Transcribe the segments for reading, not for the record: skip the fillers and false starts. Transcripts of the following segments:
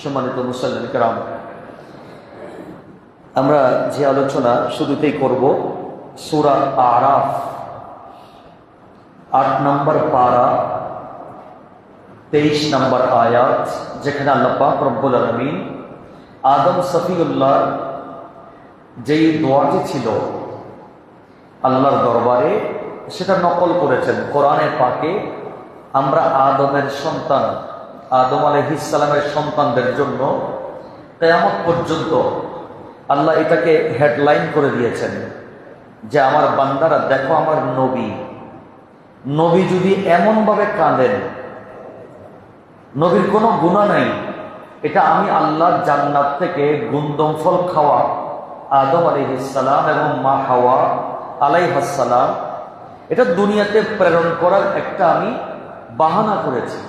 সম্মানিত মুসল্লিন কিরাম, আমরা যে আলোচনা শুরুতেই করব সূরা আরাফ ৮ নম্বর পারা ২৩ নম্বর আয়াত, যেখানে আল্লাহ পাক রব্বুল আলামিন আদম সফিউল্লাহ যেই দোয়াটি ছিল আল্লাহর দরবারে, সেটা নকল করেছেন কোরআনে পাকে। আমরা আদমের সন্তান, আদম আলাইহিস সালামের সন্তানদের জন্য কিয়ামত পর্যন্ত আল্লাহ এটাকে হেডলাইন করে দিয়েছেন যে আমার বান্দারা দেখো, আমার নবী যদি এমনভাবে কাঁদেন, নবীর কোনো গুনাহ নাই, এটা আমি আল্লাহ জান্নাত থেকে গুন্দম ফল খাওয়া আদম আলাইহিস সালাম এবং মা হাওয়া আলাইহাস সালাম, এটা দুনিয়াতে প্রেরণ করার একটা আমি বাহানা করেছি।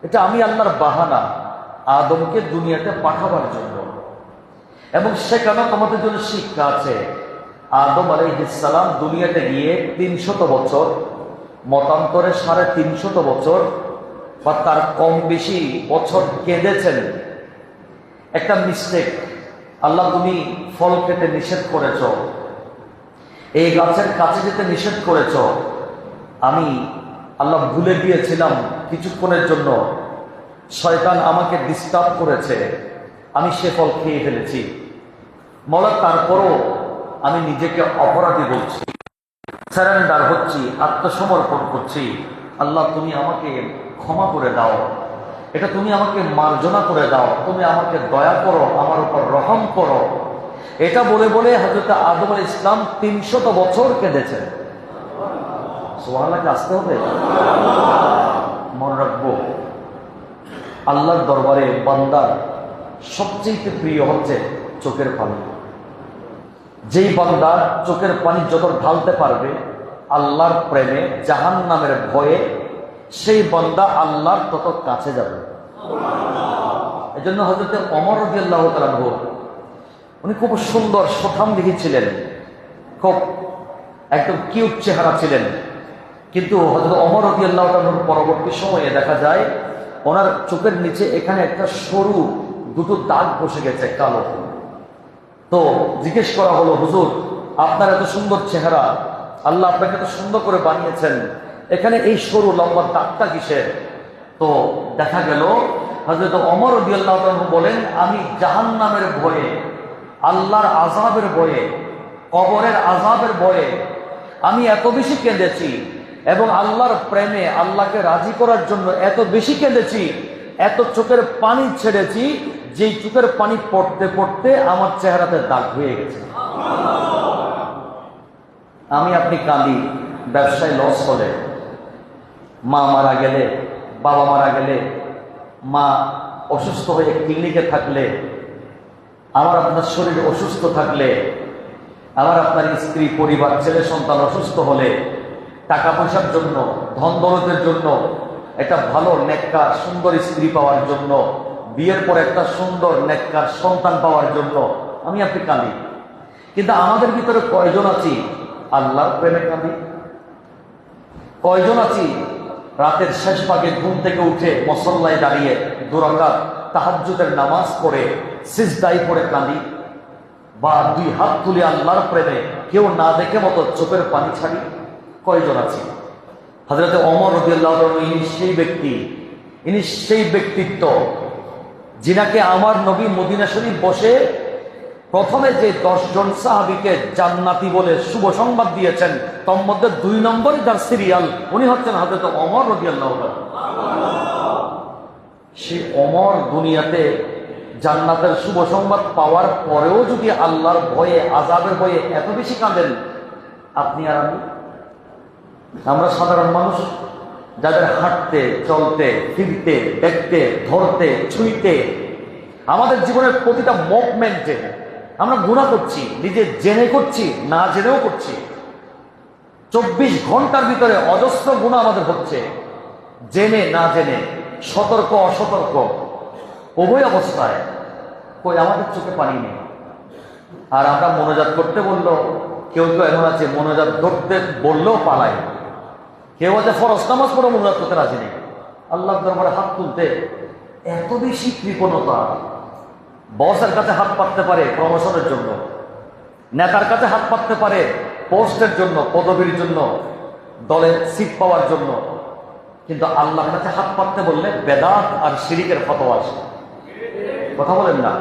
এটা আমি আল্লাহর বাহানা আদমকে দুনিয়াতে পাঠাবার জন্য। এবং সেখানে তোমাদের জন্য শিক্ষা আছে। আদম আলাইহিস সালাম দুনিয়াতে গিয়ে ৩০০ বছর, মতান্তরে ৩৫০ বছর বা তার কম বেশি বছর কেঁদেছেন। একটা মিস্টেক, আল্লাহ তুমি ফল খেতে নিষেধ করেছ, এই গাছের কাছে যেতে নিষেধ করেছ, আমি আল্লাহ ভুলে গিয়েছিলাম কিছুক্ষণের জন্য, শয়তান আমাকে ডিস্টার্ব করেছে, আমি সে ফল খেয়ে ফেলেছি। মওলা তারপরও আমি নিজেকে অপরাধী বলছি, সারেন্ডার হচ্ছি, আত্মসমর্পণ করছি। আল্লাহ তুমি আমাকে ক্ষমা করে দাও, এটা তুমি আমাকে মার্জনা করে দাও, তুমি আমাকে দয়া করো, আমার উপর রহম করো। এটা বলে বলে হযরত আদম আলাইহিস সালাম ৩০০ বছর কেঁদেছেন। সুবহানাল্লাহকে আসতে হবে, মনে রাখবো আল্লাহর দরবারে বান্দার সবচেয়ে প্রিয় হচ্ছে চোখের পানি। যেই বান্দা চোখের পানি যত ঢালতে পারবে আল্লাহর প্রেমে, জাহান্নামের ভয়ে, সেই বান্দা আল্লাহর তত কাছে যাবে। এজন্য হযরত ওমর রাদিয়াল্লাহু তাআলা উনি খুব সুন্দর সুঠাম লিখেছিলেন, খুব একদম কিউট চেহারা ছিলেন। কিন্তু হযরত ওমর রাদিয়াল্লাহু তাআলার পরবর্তী সময়ে দেখা যায় ওনার চোখের নিচে এখানে একটা সরু দুটো দাগ বসে গেছে, কালো। তো জিজ্ঞেস করা হলো, হুজুর আপনার এত সুন্দর চেহারা, আল্লাহ আপনাকে এত সুন্দর করে বানিয়েছেন, এখানে এই সরু লম্বা দাগটা কিসের? তো দেখা গেল হযরত ওমর রাদিয়াল্লাহু তাআলা বলেন, আমি জাহান্নামের ভয়ে, আল্লাহর আযাবের ভয়ে, কবরের আযাবের ভয়ে আমি এত বেশি কেঁদেছি এবং আল্লাহর প্রেমে, আল্লাহকে রাজি করার জন্য এত বেশি কেঁদেছি, এত চোখের পানি ছেড়েছি, যেই চোখের পানি পড়তে পড়তে আমার চেহারাতে দাগ হয়ে গেছে। আমি আপনি কাঁদি, ব্যবসায় লস হলে, মা মারা গেলে, বাবা মারা গেলে, মা অসুস্থ হয়ে ক্লিনিকে থাকলে, আমার আপনার শরীর অসুস্থ থাকলে, আমার আপনার স্ত্রী, পরিবার, ছেলে সন্তান অসুস্থ হলে, টাকা পয়সার জন্য, ধন দৌলতের জন্য, একটা ভালো নেককার সুন্দর স্ত্রী পাওয়ার জন্য, বিয়ের পর একটা সুন্দর নেককার সন্তান পাওয়ার জন্য আমি আপনি কাঁদি। কিন্তু আমাদের ভিতরে কয়জন আছি আল্লাহর প্রেমে কাঁদি? কয়জন আছি রাতের শেষ ভাগে ঘুম থেকে উঠে মুসল্লায় দাঁড়িয়ে ২ রাকাত তাহাজ্জুদের নামাজ পড়ে সিজদায় পড়ে কাঁদি? বা ২ হাত তুলে আল্লাহর প্রেমে কেউ না দেখে মতো চোখের পানি ছাড়ি? কয়জন আছি? হযরত ওমর রাদিয়াল্লাহু তাআলা ইনি সেই ব্যক্তি, ইনি সেই ব্যক্তিত্ব যিনাকে আমার নবী মদিনা শরীফ বসে প্রথমে যে ১০ জন সাহাবীকে জান্নাতি বলে শুভ সংবাদ দিয়েছেন, তার মধ্যে ২ নম্বরে যার সিরিয়াল, উনি হচ্ছেন হযরত ওমর রাদিয়াল্লাহু তাআলা। সেই ওমর দুনিয়াতে জান্নাতের শুভ সংবাদ পাওয়ার পরেও যদি আল্লাহর ভয়ে, আযাবের ভয়ে এত বেশি কাঁদেন, আপনি আর আমি? আমরা সাধারণ মানুষ, যাদের হাঁটতে, চলতে, ফিরতে, দেখতে, ধরতে, ছুঁইতে, আমাদের জীবনের প্রতিটা মুভমেন্টে আমরা গুনাহ করছি, নিজে জেনে করছি, না জেনেও করছি। ২৪ ঘন্টার ভিতরে অজস্র গুনাহ আমাদের হচ্ছে, জেনে না জেনে, সতর্ক অসতর্ক, উভয় অবস্থায়। কই আমাদের চোখে পানি নেই। আর আমরা মোনাজাত করতে বললো, কেউ কেউ এমন আছে মোনাজাত ধরতে বললেও পালায়। কেউ আছে ফরজ নামাজ পড়ে মোনাজাত করতে রাজি নেই, আল্লাহর দরবারে হাত তুলতে এত বেশি কৃপণতা। বসের কাছে হাত পাততে পারে প্রমোশনের জন্য, নেতার কাছে হাত পাততে পারে পোস্টের জন্য, পদবীর জন্য, দলের সিট পাওয়ার জন্য, কিন্তু আল্লাহর কাছে হাত পাততে বললে বেদাত আর শিরিকের ফতোয়া আসে। কথা বলেন না?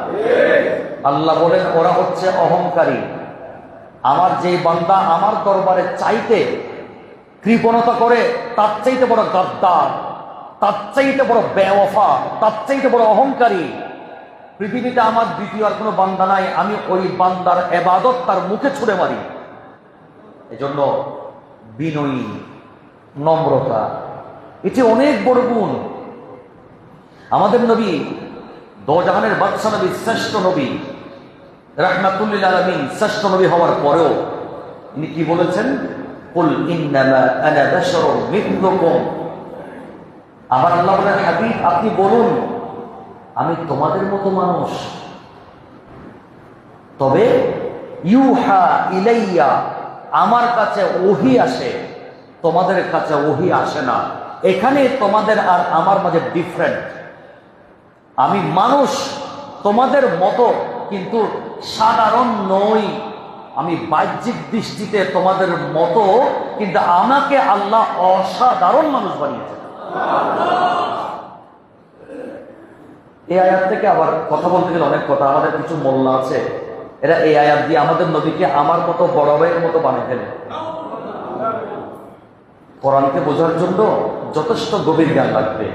আল্লাহ বলেন ওরা হচ্ছে অহংকারী। আমার যে বান্দা আমার দরবারে চাইতে কৃপণতা করে, তার চাইতে বড় গাদ্দার, তার চাইতে বড় বেওয়াফা, তার চাইতে বড় অহংকারী পৃথিবীতে আমার দ্বিতীয় আর কোনো বান্দা নাই। আমি ওই বান্দার ইবাদত তার মুখে ছুঁড়ে মারি। এজন্য বিনয়ী, নম্রতা, এটি অনেক বড় গুণ। আমাদের নবী, দোজাহানের বাদশা নবী, শ্রেষ্ঠ নবী, রাহমাতুল্লিল আলামিন, শ্রেষ্ঠ নবী হওয়ার পরেও তিনি কি বলেছেন? কুল ইন্নামা আনা বাশারুম মিথলুকুম। আমার আল্লাহ বলেন, হাবিব আপনি বলুন আমি তোমাদের মতো মানুষ, তবে ইউহা ইলাইয়া, আমার কাছে ওহী আসে, তোমাদের কাছে ওহী আসে না। এখানে তোমাদের আর আমার মাঝে ডিফারেন্ট। আমি মানুষ তোমাদের মতো, কিন্তু সাধারণ নই। আমি বাহ্যিক দৃষ্টিতে তোমাদের মতো, কিন্তু আমাকে আল্লাহ অসাধারণ মানুষ বানিয়েছে। এই আয়াত থেকে আবার কথা বলতে গেলে অনেক কথা। আমাদের কিছু মোল্লা আছে, এরা এই আয়াত দিয়ে আমাদের নবীকে আমার মতো বড় ভাইয়ের মতো বানিয়ে ফেলে। কোরআনকে বোঝার জন্য যথেষ্ট গভীর জ্ঞান লাগবে।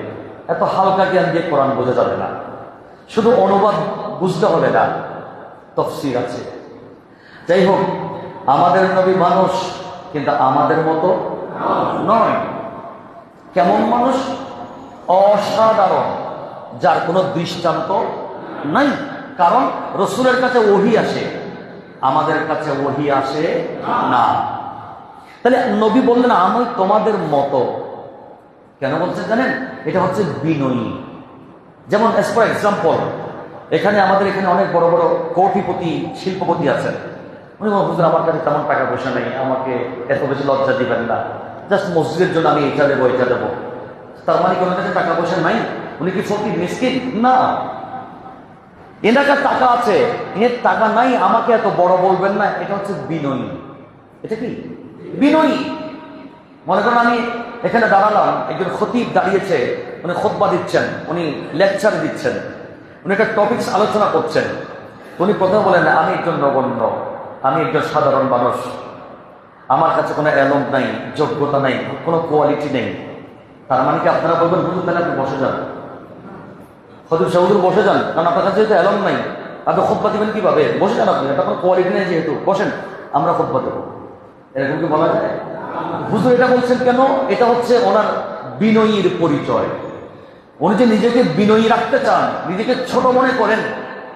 এত হালকা জ্ঞান দিয়ে কোরআন বোঝা যাবে না। শুধু অনুবাদ বুঝতে হবে না, তাফসীর আছে। যাই হোক, আমাদের নবী মানুষ, কিন্তু আমাদের মতো নয়। কেমন মানুষ? অসাধারণ, যার কোনো দৃষ্টান্ত নাই। কারণ রসুলের কাছে ওহী আসে, আমাদের কাছে ওহী আসে না। তাহলে নবী বললেন আমি তোমাদের মতো। কেন বলছেন জানেন? এটা হচ্ছে বিনয়ী। যেমন এস ফর এক্সাম্পল, আমাদের এখানে অনেক বড় বড় কোটিপতি, শিল্পপতি আছেন। উনি হুজুর আমার কাছে তেমন টাকা পয়সা নেই, আমাকে এত বেশি লজ্জা দিবেন না, জাস্ট মসজিদের জন্য আমি এটা দেবো এটা দেবো। তার মানে কোনো কাছে টাকা পয়সা নাই? উনি কি ফকির, মিসকিন? না, এনার কাছে টাকা আছে, এর টাকা নাই, আমাকে এত বড় বলবেন না। এটা হচ্ছে বিনয়ী। এটা কি বিনয়ী? মনে করেন আমি এখানে দাঁড়ালাম, একজন খতিব দাঁড়িয়েছে, উনি খুতবা দিচ্ছেন, উনি লেকচার দিচ্ছেন, উনি একটা টপিকস আলোচনা করছেন। উনি প্রথমে বলেন আমি একজন নগণ্য, আমি একজন সাধারণ মানুষ, আমার কাছে কোনো এলম নাই, যোগ্যতা নাই, কোনো কোয়ালিটি নেই। তার মানে কি আপনারা বলবেন হুজুর তাহলে আপনি বসে যান, খতিব সাহেব হুজুর বসে যান, কারণ আপনার কাছে যেহেতু এলম নাই, আপনি খুতবা দিবেন কিভাবে? বসে যান আপনি, এটা কোনো কোয়ালিটি নেই, যেহেতু বসেন, আমরা খুতবা দেবো। এরকম কি বলা যায়? হুজুর এটা বলছেন কেন? এটা হচ্ছে ওনার বিনয়ীর পরিচয়। উনি যে নিজেকে বিনয়ী রাখতে চান, নিজেকে ছোট মনে করেন,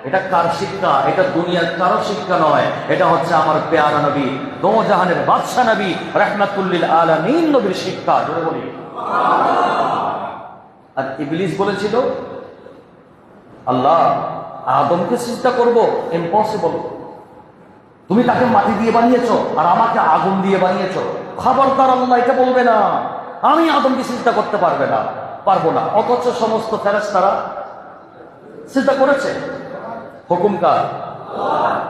এটা কার শিক্ষা? এটা দুনিয়ার কারো শিক্ষা নয়। এটা হচ্ছে আমার পেয়ারা নবী, দোজাহানের বাদশা নবী, রাহমাতুল্লিল আলামিন নবীর শিক্ষা। জোরে বলি। আর ইবলিস বলেছিল আল্লাহ আদমকে সিজদা করব, ইম্পসিবল। তুমি তাকে মাটি দিয়ে বানিয়েছো আর আমাকে আগুন দিয়ে বানিয়েছো। খবরদার, আল্লাহ এটা বলবে না, আমি আদমকে সিজদা করতে পারবো না। অথচ সমস্ত ফেরেশতারা সিজদা করেছে। হুকুম কার?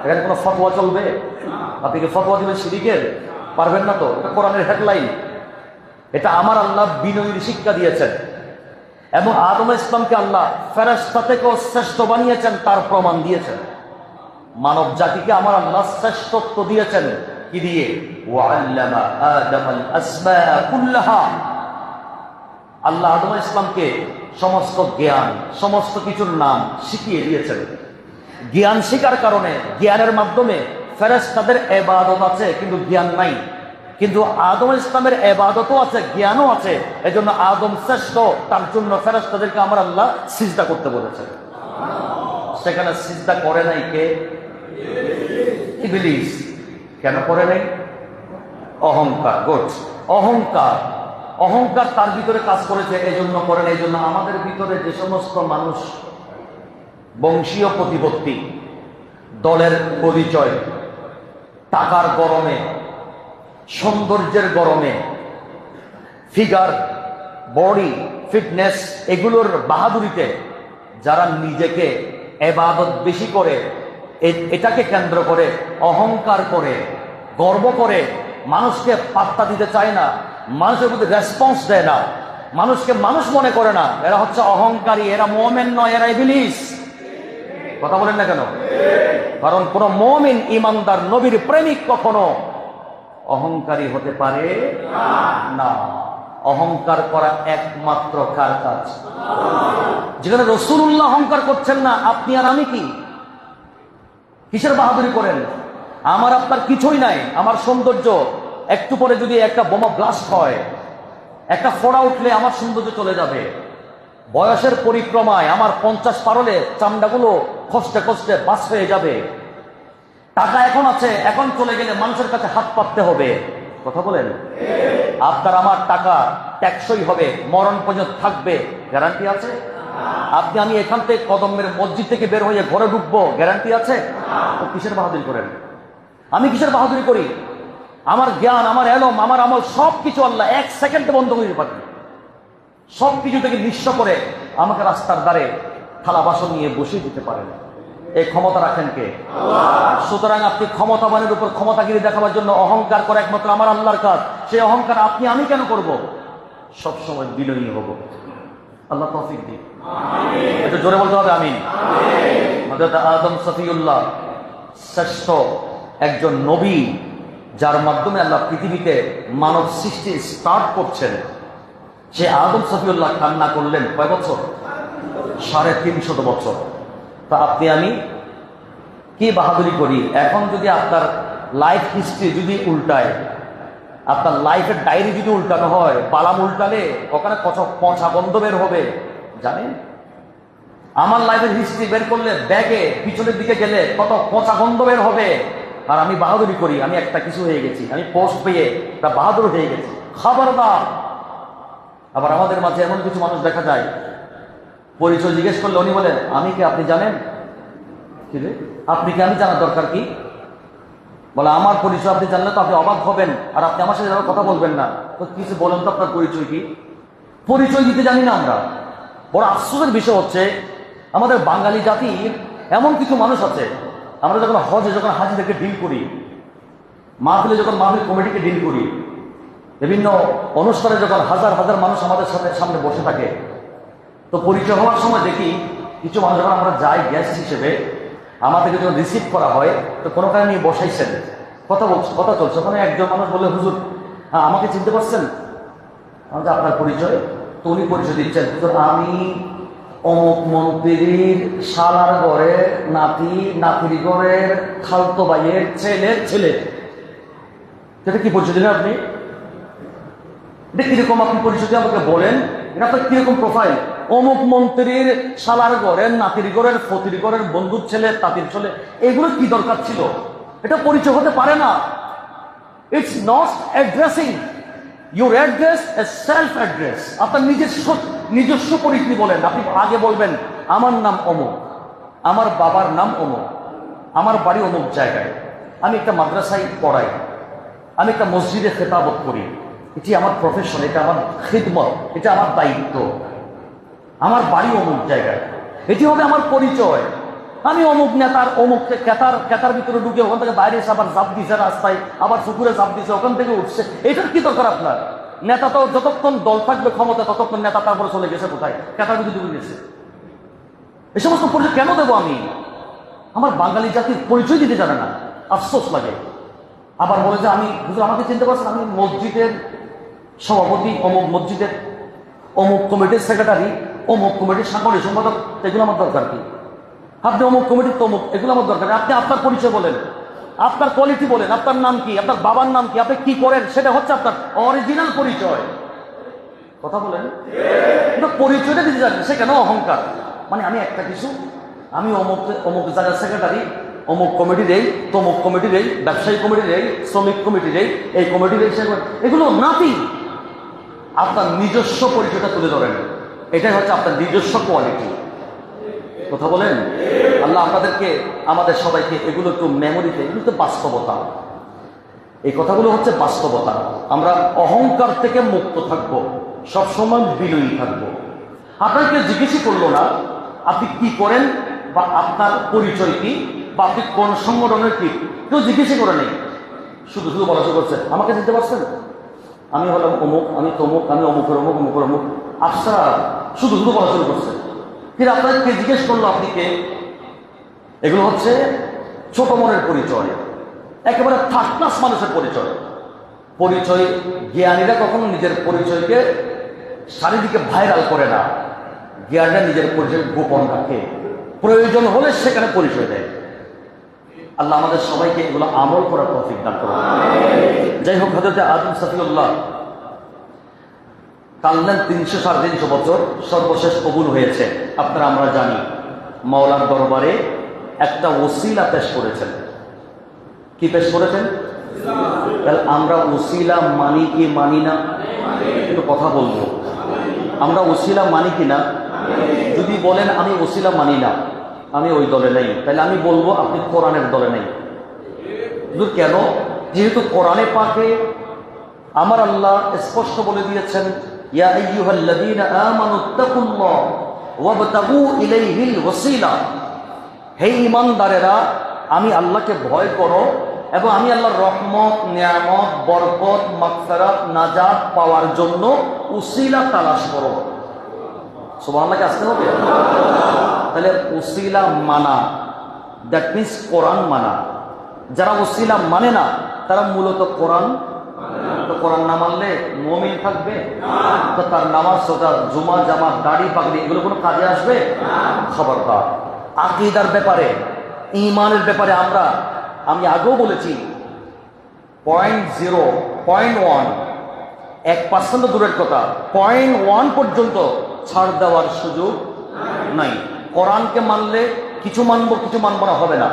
এখানে কোনো ফতোয়া চলবে? আপনি কি ফতোয়া দিবেন শিরকের? পারবেন না তো। এটা কোরআনের হেডলাইন। এটা আমার আল্লাহ বিনয়ীর শিক্ষা দিয়েছেন, এবং আদম ইসলামকে আল্লাহ ফেরেশতা থেকেও শ্রেষ্ঠ বানিয়েছেন, তার প্রমাণ দিয়েছেন। মানব জাতিকে আমার আল্লাহ শ্রেষ্ঠত্ব দিয়েছেন কি দিয়ে? ওয়াল্লামা আদামাল আসমাআ কুল্লাহা। আল্লাহ আদম ইসলামকে সমস্ত জ্ঞান, সমস্ত কিছুর নাম শিখিয়ে দিয়েছেন। জ্ঞান শিখার কারণে, জ্ঞানের মাধ্যমে ফেরেশতাদের ইবাদত আছে কিন্তু জ্ঞান নাই, কিন্তু আদম ইসলামের ইবাদতও আছে, জ্ঞানও আছে। এজন্য আদম শ্রেষ্ঠ, তার জন্য ফেরেশতাদেরকে আমার আল্লাহ সিজদা করতে বলেছেন। সেখানে সিজদা করে নাই কে? ইবলিস। কেন করে নাই? অহংকার। গুড। অহংকার তার ভিতরে কাজ করেছে, এই জন্য করে নাই। এই জন্য আমাদের ভিতরে যে সমস্ত মানুষ বংশীয় প্রতিপত্তি, দলের পরিচয়, টাকার গরমে, সৌন্দর্যের গরমে, ফিগার, বডি, ফিটনেস, এগুলোর বাহাদুরিতে যারা নিজেকে ইবাদত বেশি করে, এটাকে কেন্দ্র করে অহংকার করে, গর্ব করে, মানুষকে পাত্তা দিতে চায় না, মানুষের প্রতি রেসপন্স দেয় না, মানুষকে মানুষ মনে করে না, এরা হচ্ছে অহংকারী, এরা মুমিন নয়, এরা ইবলিস। কথা বলেন না কেন? কারণ কোন মুমিন ইমানদার নবীর প্রেমিক কখনো অহংকারী হতে পারে না। অহংকার করা একমাত্র কার কাজ? যেখানে রাসূলুল্লাহ অহংকার করছেন না, আপনি আর আমি কি কিসের বাহাদুরি করেন? আমার আপনার কিছুই নাই, আমার সৌন্দর্য একটু পরে যদি একটা বোমা ব্লাস্ট হয়, একটা ফোড়া উঠলে আমার সৌন্দর্য চলে যাবে। বয়সের পরিক্রমায় আমার 50 পারলে চামড়াগুলো খসতে খসতে বাস হয়ে যাবে। টাকা এখন আছে, এখন চলে গেলে মানুষের কাছে হাত পাততে হবে। কথা বলেন? আপনার আমার টাকা টেকসই হবে, মরণ পর্যন্ত থাকবে, গ্যারান্টি আছে? আপনি আমি এখান থেকে কদমের মসজিদ থেকে বের হয়ে ঘরে ঢুকবো, গ্যারান্টি আছে? তো কিসের বাহাদুরি করেন? আমি কিসের বাহাদুরি করি? আমার জ্ঞান, আমার এলম, আমার আমল সবকিছু আল্লাহ 1 সেকেন্ডে বন্ধ করে পারে। সবকিছু থেকে নিঃস্ব করে আমাকে রাস্তার ধারে থালা বাসন নিয়ে বসিয়ে দিতে পারেন। এই ক্ষমতা রাখেন কে? সুতরাং আপনি ক্ষমতাবানের উপর ক্ষমতাগিরি দেখাবার জন্য অহংকার করে একমাত্র আমার আল্লাহর কাজ। সেই অহংকার আপনি আমি কেন করব? সবসময় বিনয়ী হব। আল্লাহ তৌফিক দিন। একটু জোরে বলতে হবে আমিন। হযরত আদম সফিউল্লাহ শ্রেষ্ঠ একজন নবী, যার মাধ্যমে আল্লাহ পৃথিবীতে মানব সৃষ্টি স্টার্ট করছেন। সে আদম সফিউল্লাহ কান্না করলেন কয় বছর? 350 বছর। তা আপনি আমি কি বাহাদুরি করি? এখন যদি আপনার লাইফ হিস্ট্রি যদি উল্টায়, আপনার লাইফের ডায়েরি যদি উল্টানো হয়, বালাম উল্টালে ওখানে কত পচা গন্ধ বের হবে জানেন? আমার লাইফের হিস্ট্রি বের করলে ব্যাগে পিছনের দিকে গেলে কত পচা গন্ধ বের হবে। আর আমি বাহাদুরি করি, আমি একটা কিছু হয়ে গেছি, আমি পোস্ট পেয়ে তা বাহাদুর হয়ে গেছি। খবরদার। আবার আমাদের মাঝে এমন কিছু মানুষ দেখা যায়, পরিচয় জিজ্ঞেস করলে উনি বলেন আমি কে আপনি জানেন? কি রে, আপনি কি? আমি জানার দরকার কি? বলে আমার পরিচয় আপনি জানলে তো আপনি অবাক হবেন, আর আপনি আমার সাথে কথা বলবেন না। তো কিছু বলেন তো আপনার পরিচয় কি? পরিচয় দিতে জানি না আমরা। বড় আফসোসের বিষয় হচ্ছে আমাদের বাঙালি জাতির এমন কিছু মানুষ আছে, আমরা যখন হজে যখন হাজিদেরকে ডিল করি, মাহফিলে যখন মাহফিল কমিটিকে ডিল করি, বিভিন্ন অনুষ্ঠানে যখন হাজার হাজার মানুষ আমাদের সামনে বসে থাকে, তো পরিচয় হওয়ার সময় দেখি কিছু মানুষ যখন আমরা যাই গেস্ট হিসেবে, আমাদেরকে যখন রিসিভ করা হয়, তো কোনো কারণে নিয়ে বসাইছেন, কথা চলছে। ওখানে একজন মানুষ বললে হুজুর হ্যাঁ আমাকে চিনতে পারছেন? আমাদের আপনার পরিচয়? তো উনি পরিচয় দিচ্ছেন, আমি অমুক মন্ত্রীর শালার ঘরের নাতি, নাতির ঘরের খালতো ভাইয়ের ছেলের ছেলে। সেটা কি পরিচয় দিলেন আপনি? এটা কিরকম আপনি পরিচয় দিয়ে আমাকে বলেন? এটা আপনার কিরকম প্রোফাইল? অমুক মন্ত্রীর শালার ঘরের নাতির ঘরের ফতির ঘরের বন্ধুর ছেলে, তাঁতির ছেলে, এগুলো কি দরকার ছিল? এটা পরিচয় হতে পারে না। It's not addressing your address, a self address. আপনার নিজস্ব পরিচয় বলেন। আপনি আগে বলবেন আমার নাম অমুক, আমার বাবার নাম অমুক, আমার বাড়ি অমুক জায়গায়, আমি একটা মাদ্রাসায় পড়াই, আমি একটা মসজিদে খেতাবত করি, এটি আমার প্রফেশন, এটা আমার খিদমত, এটা আমার দায়িত্ব, আমার বাড়ি অমুক জায়গায়, এটি হবে আমার পরিচয়। আমি অমুক নেতার অমুক কেতার ভিতরে ঢুকে ওখান থেকে বাইরে এসে আবার জাপ দিছে রাস্তায়, আবার পুকুরে জাপ দিছে, ওখান থেকে উঠছে। এটার কি দরকার আপনার? নেতা তো যতক্ষণ দল থাকবে ক্ষমতা, ততক্ষণ নেতা তারপরে চলে গেছে কোথায়? কেতার ভিতরে ঢুকে গেছে। এই সমস্ত পরিচয় কেন দেবো আমি? আমার বাঙালি জাতির পরিচয় দিতে জানে না, আফসোস লাগে। আবার বলে যে আমি হুজুর আমাকে চিনতে পারছেন? আমি মসজিদের সভাপতি, অমুক মসজিদের অমুক কমিটির সেক্রেটারি, অমুক কমিটির সাংগঠনিক সম্পাদক। এগুলো আমার দরকার কি? আপনি অমুক কমিটির তমুক, এগুলো আমার দরকার। আপনি আপনার পরিচয় বলেন, আপনার কোয়ালিটি বলেন, আপনার নাম কি, আপনার বাবার নাম কি, আপনি কি করেন, সেটা হচ্ছে আপনার অরিজিনাল পরিচয়। কথা বলেন? কিন্তু পরিচয়টা দিতে জানেন, সে কেন অহংকার? মানে আমি একটা কিছু, আমি অমুক অমুক জায়গার সেক্রেটারি, অমুক কমিটির এই, তমুক কমিটির এই, ব্যবসায়ী কমিটির এই, শ্রমিক কমিটির এই কমিটির এই, এগুলো নাতি। আপনার নিজস্ব পরিচয়টা তুলে ধরেন, এটাই হচ্ছে আপনার নিজস্ব কোয়ালিটি। কথা বলেন? আল্লাহ আপনাদেরকে, আমাদের সবাইকে এগুলো একটু মেমোরিতে, এগুলো তো বাস্তবতা, এই কথাগুলো হচ্ছে বাস্তবতা। আমরা অহংকার থেকে মুক্ত থাকবো, সবসময় বিনয়ী থাকবো। আপনাকে জিজ্ঞেসই করলো না আপনি কি করেন বা আপনার পরিচয় কি বা আপনি কোন সংগঠনের কি, কেউ জিজ্ঞেস করে নেই, শুধু শুধু বলা শুরু করছে আমাকে চিনতে পারছেন, আমি হলাম অমুক, আমি তমুক, আমি অমুকের অমুক, অমুকের অমুক। আফসার শুধু শুধু বলা শুরু করছে। কিন্তু আপনাকে জিজ্ঞেস করলো আপনি কে? এগুলো হচ্ছে ছোট মনের পরিচয়, একেবারে থার্ড ক্লাস মানুষের পরিচয়। পরিচয় জ্ঞানীরা কখনো নিজের পরিচয়কে চারিদিকে ভাইরাল করে না, জ্ঞানীরা নিজের পরিচয় গোপন রাখে, প্রয়োজন হলে সেখানে পরিচয় দেয়। আল্লাহ আমাদের সবাইকে এগুলো আমল করার তৌফিক দান করুন। যাই হোক, হযরত আদম সফিউল্লাহ কালনান 300-350 বছর, সর্বশেষ কবুল হয়েছে। আপনারা আমরা জানি মাওলার দরবারে একটা ওসিলা পেশ করেছেন। কি পেশ করেছেন? তাহলে আমরা ওসিলা মানি কি মানি না? একটু কথা বলবো, আমরা ওসিলা মানি কি না? যদি বলেন আমি ওসিলা মানি না, আমি ওই দলে নেই, তাহলে আমি বলবো আপনি কোরআনের দলে নেই। কেন? যেহেতু কোরআনে পাকে আমার আল্লাহ স্পষ্ট বলে দিয়েছেন, ইয়া আইয়ুহাল্লাযীনা আমানুত্তাকুল্লাহ ওয়াবতাগু ইলাইহিল ওয়াসিলা, হে ঈমানদারেরা আমি আল্লাহকে ভয় করো এবং আমি আল্লাহর রহমত, নিয়ামত, বরকত, মাগফিরাত, নাজাত পাওয়ার জন্য উসিলা তালাশ করো। সুবহানাল্লাহকে আসতে হবে। তাহলে উসিলা মানা, দ্যাট মিনস কোরআন মানা। যারা উসিলা মানে না তারা মূলত কোরআন, তো কোরআন না মানলে মুমিন থাকবে? তো তার নামাজ, রোজা, জুমা, জামাত, দাড়ি, পাগড়ি এগুলো কোনো কাজে আসবে? খবরদার। আকীদার ব্যাপারে, ঈমানের ব্যাপারে আমি আগেও বলেছি 0.0, 0.1, 1% দূরের কথা, 0.1 পর্যন্ত ছাড় দেওয়ার সুযোগ নাই। কোরআনকে মানলে কিছু মানবো কিছু মানবো না, হবে না,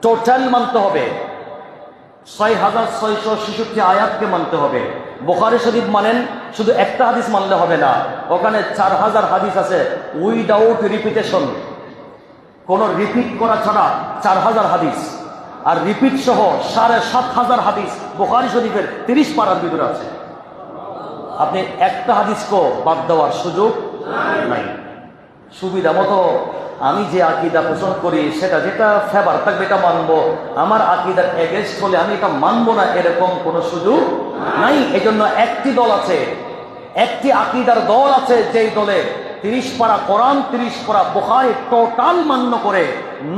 টোটাল মানতে হবে। 6666 আয়াতকে মানতে হবে। বুখারী শরীফ মানেন, শুধু একটা হাদিস মানলে হবে না, ওখানে 4000 হাদিস আছে উইদাউট রিপিটেশন, কোন রিপিট করা ছাড়া 4000 হাদিস, আর রিপিট সহ 7500 হাদিস বুখারী শরীফের 30 পারার ভিতরে আছে। আপনি একটা হাদিসকেও বাদ দেওয়ার সুযোগ নাই। সুবিধা মতো আমি যে আকীদা পোষণ করি সেটা যেটা ফেভার থাকবে এটা মানবো, আমার আকীদার এগেইনস্ট হলে আমি এটা মানবো না, এরকম কোনো সুযোগ নাই। এজন্য একটি দল আছে, একটি আকীদার দল আছে, যেই দলে 30 পারা কোরআন, 30 পারা বুখারী টোটাল মান্য করে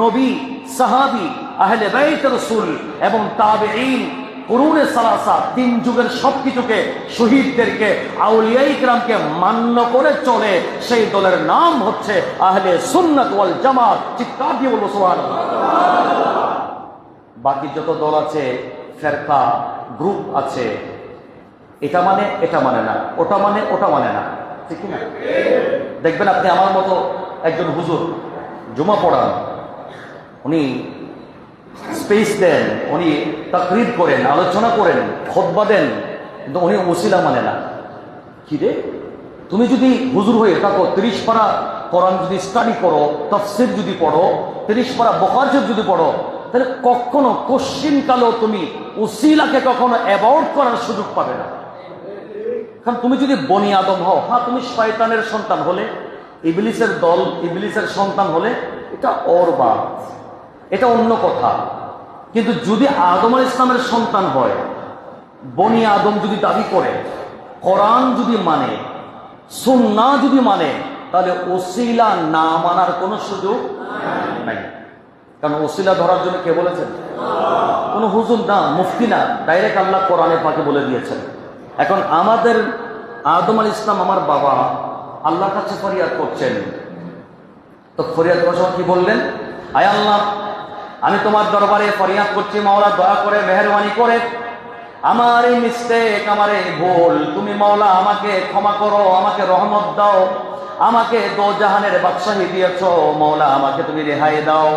নবী, সাহাবী, আহলে বাইত রাসূল এবং তাবেঈন, কুরুনে সালাসা, 3 যুগের সবকিছুকে, শহীদদেরকে, আউলিয়ায়ে কিরামকে মান্য করে চলে, সেই দলের নাম হচ্ছে আহলে সুন্নাত ওয়াল জামাত। চিৎকার দিয়ে বলবো সুবহানাল্লাহ। বাকি যত দল আছে, ফেরকা, গ্রুপ আছে, এটা মানে এটা মানে না, ওটা মানে ওটা মানে না, ঠিক না? দেখবেন আপনি আমার মতো একজন হুজুর জুমা পড়ান, উনি স্পেস দেন, উনি তাকরীর করেন, আলোচনা করেন, খুতবা দেন, কিন্তু উনি ওসিলা মানে না। কি রে, তুমি যদি হুজুর হয়ে থাকো, 30 পারা কোরআন যদি স্টাডি করো, তাফসীর যদি পড়ো, 30 পারা বুখারী যদি পড়ো, তাহলে কখনো কোশ্চিনকালেও তুমি ওসিলাকে কখনো অ্যাভয়েড করার সুযোগ পাবে না। কারণ তুমি যদি বনি আদম হও, হ্যাঁ তুমি শয়তানের সন্তান হলে, ইবলিসের দল, ইবলিসের সন্তান হলে, এটা ওর বাদ, এটা অন্য কথা। কিন্তু যদি আদম আলাইহিস সালামের সন্তান হয়, বনি আদম যদি দাবি করে, কোরআন যদি মানে, সুন্নাহ যদি মানে, তাহলে ওসিলা না মানার কোনো সুযোগ নাই। কারণ ওসিলা ধরার জন্য কে বলেছেন? কোনো হুজুর না, মুফতি না, ডাইরেক্ট আল্লাহ কোরআনে পাকে বলে দিয়েছেন। এখন আমাদের আদম আলাইহিস সালাম, আমার বাবা, আল্লাহর কাছে ফরিয়াদ করছেন, তো ফরিয়াদ করার সময় কি বললেন? আয় আল্লাহ, আমি তোমার দরবারে ফরিয়াদ করছি, মাওলা দয়া করে, মেহেরবানি করে আমার এই মিস্টেক, আমার এই ভুল, তুমি মাওলা আমাকে ক্ষমা করো, আমাকে রহমত দাও, আমাকে দো জাহানের বাদশাহী দিয়েছো, মাওলা আমাকে তুমি রেহাই দাও,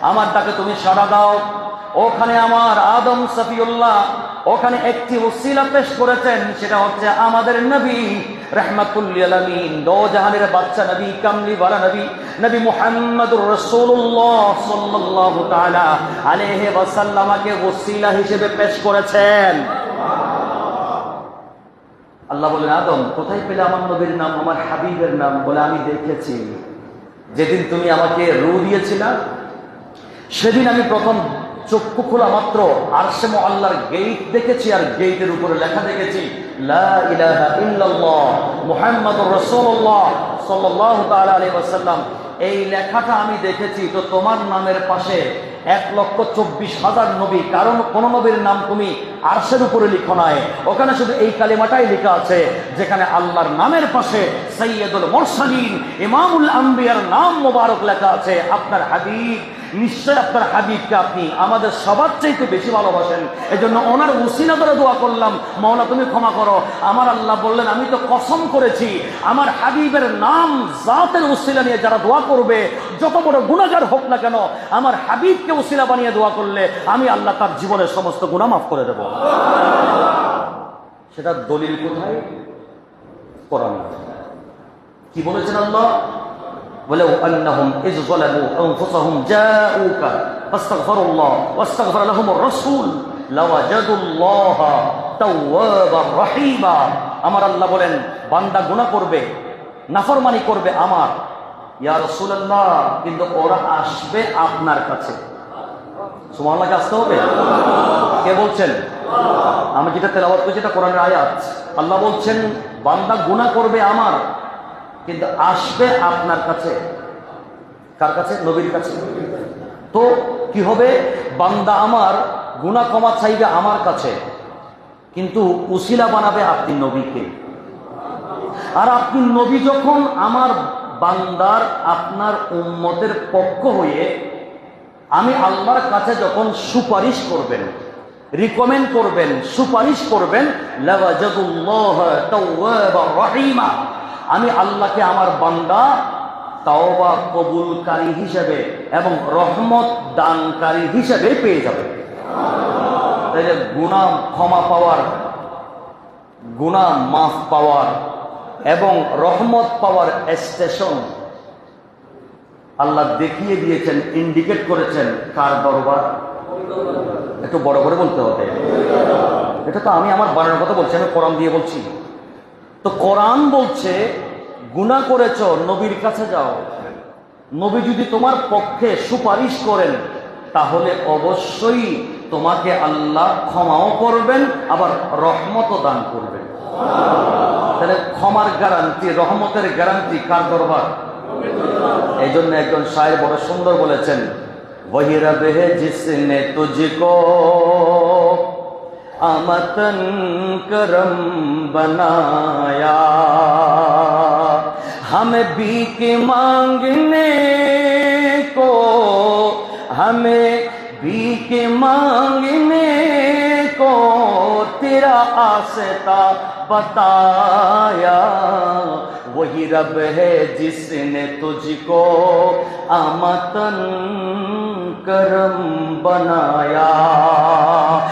আমার ডাকে তুমি সাড়া দাও। ওখানে আমার আদম সফিউল্লাহ ওখানে একটি ওসিলা পেশ করেছেন, সেটা হচ্ছে আমাদের নবী রাহমাতুল লিল আলামিন, দো জাহানের বাদশা নবী, কামলি ওয়ালা নবী, নবী মুহাম্মদুর রাসূলুল্লাহ সাল্লাল্লাহু তাআলা আলাইহি ওয়াসাল্লামকে ওসিলা হিসেবে পেশ করেছেন। আল্লাহ বলেন, আদম কোথায় পেলে আমার নবীর নাম, আমার হাবিবের নাম? বলে আমি দেখেছি, যেদিন তুমি আমাকে রূহ দিয়েছিলা, সেদিন আমি প্রথম চক্ষু খোলা মাত্র আরশে মুআল্লার গেট দেখেছি, আর গেটের উপরে লেখা দেখেছি লা ইলাহা ইল্লাল্লাহ মুহাম্মাদুর রাসূলুল্লাহ সাল্লাল্লাহু তাআলা আলাইহি ওয়াসাল্লাম। এই লেখাটা আমি দেখেছি। তো তোমার নামের পাশে 1,24,000 নবী, কারণ কোন নবীর নাম তুমি আরশের উপরে লিখো নাই, ওখানে শুধু এই কালিমাটাই লেখা আছে, যেখানে আল্লাহর নামের পাশে সাইয়্যিদুল মুরসালিন ইমামুল আম্বিয়ার নাম মোবারক লেখা আছে। আপনার হাবিব, নিশ্চয় আপনার হাবিবকে আপনি আমাদের সবার চাইতে বেশি ভালোবাসেন, এজন্য ওনার উসিলা ধরে দোয়া করলাম, মাওলা তুমি ক্ষমা করো। আমার আল্লাহ বললেন, আমি তো কসম করেছি আমার হাবিবের নাম জাতের উসিলা নিয়ে যারা দোয়া করবে, যত বড় গুনাহগার হোক না কেন, আমার হাবিবকে উসিলা বানিয়ে দোয়া করলে আমি আল্লাহ তার জীবনের সমস্ত গুনাহ মাফ করে দেব। সেটা দলিল কোথায়? কোরআন। কি বলেছেন আল্লাহ? ولو أنهم إذ ظلموا أنفسهم جاءوك فاستغفروا الله واستغفر لهم الرسول لوجدوا الله توابا رحيما। আমার আল্লাহ বলেন, বান্দা গুনাহ করবে, নাফরমানি করবে আমার, ইয়া রাসূলুল্লাহ, কিন্তু ওরা আসবে আপনার কাছে। সুবহানাল্লাহ, আসতে হবে। কে বলছেন? আমি যেটা তেলাওয়াত করেছি এটা কোরআনের আয়াত। আল্লাহ বলছেন, বান্দা গুনাহ করবে আমার, কিন্তু আসবে আপনার কাছে। কার কাছে? নবীর কাছে। তো কি হবে? বান্দা আমার গুনাহ ক্ষমা চাইবে আমার কাছে, কিন্তু উসিলা বানাবে আপনি নবীকে। আর আপনি নবী যখন আমার বান্দার, আপনার উম্মতের পক্ষ হয়ে আমি আল্লাহর কাছে যখন সুপারিশ করবেন, রিকমেন্ড করবেন, সুপারিশ করবেন, লাওয়াজাদুল্লাহ তাওয়াবার রহিমা, আমি আল্লাহকে আমার বান্দা তাওবা কবুলকারী হিসেবে এবং রহমত দানকারী হিসেবে পেয়ে যাবে। তাইলে গুনাহ ক্ষমা পাওয়ার, গুনাহ মাফ পাওয়ার এবং রহমত পাওয়ার স্টেশন আল্লাহ দেখিয়ে দিয়েছেন, ইন্ডিকেট করেছেন। কার দরবার? একটু বড় করে বলতে হবে। এটা তো আমি আমার বানানোর কথা বলছি, আমি কোরআন দিয়ে বলছি। তো কোরআন বলছে, গুনাহ করেছ, নবীর কাছে যাও। নবী যদি তোমার পক্ষে সুপারিশ করেন, তাহলে অবশ্যই তোমাকে আল্লাহ ক্ষমাও করবেন, আবার রহমতও দান করবেন। তাহলে ক্ষমার গ্যারান্টি, রহমতের গ্যারান্টি কার দরবার? এই জন্য একজন শায়ের বড় সুন্দর বলেছেন, वही रब है जिसने तुझको अमतन करम बनाया, हमें भीख मांगने को, हमें भीख मांगने को तेरा आस्ता बताया, वही रब है जिसने तुझको अमतन करम बनाया।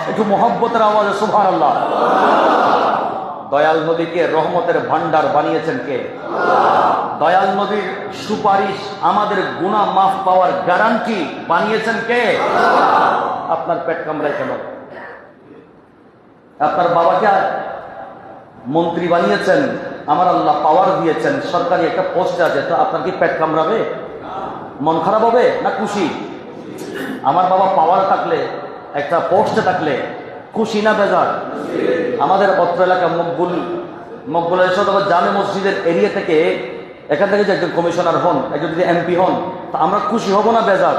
একটু মোহাব্বতের আওয়াজে সুবহানাল্লাহ। দয়াল নবীকে রহমতের ভান্ডার বানিয়েছেন কে? দয়াল নবীর সুপারিশ আমাদের গুনাহ মাফ পাওয়ার গ্যারান্টি বানিয়েছেন কে? আপনার পেট কামড়ায় কেন? আপনার বাবাকে মন্ত্রী বানিয়েছেন, আমার আল্লাহ পাওয়ার দিয়েছেন, সরকারি একটা পোস্ট আছে, তো আপনার কি পেট কামড়াবে? মন খারাপ হবে না খুশি? আমার বাবা পাওয়ার থাকলে, একটা পোস্টে থাকলে খুশি না বেজার? আমাদের অত্র এলাকা মকবুল জামে মসজিদের এরিয়া থেকে, এখান থেকে যে একজন কমিশনার হন, একজন যদি এমপি হন, তা আমরা খুশি হব না বেজার?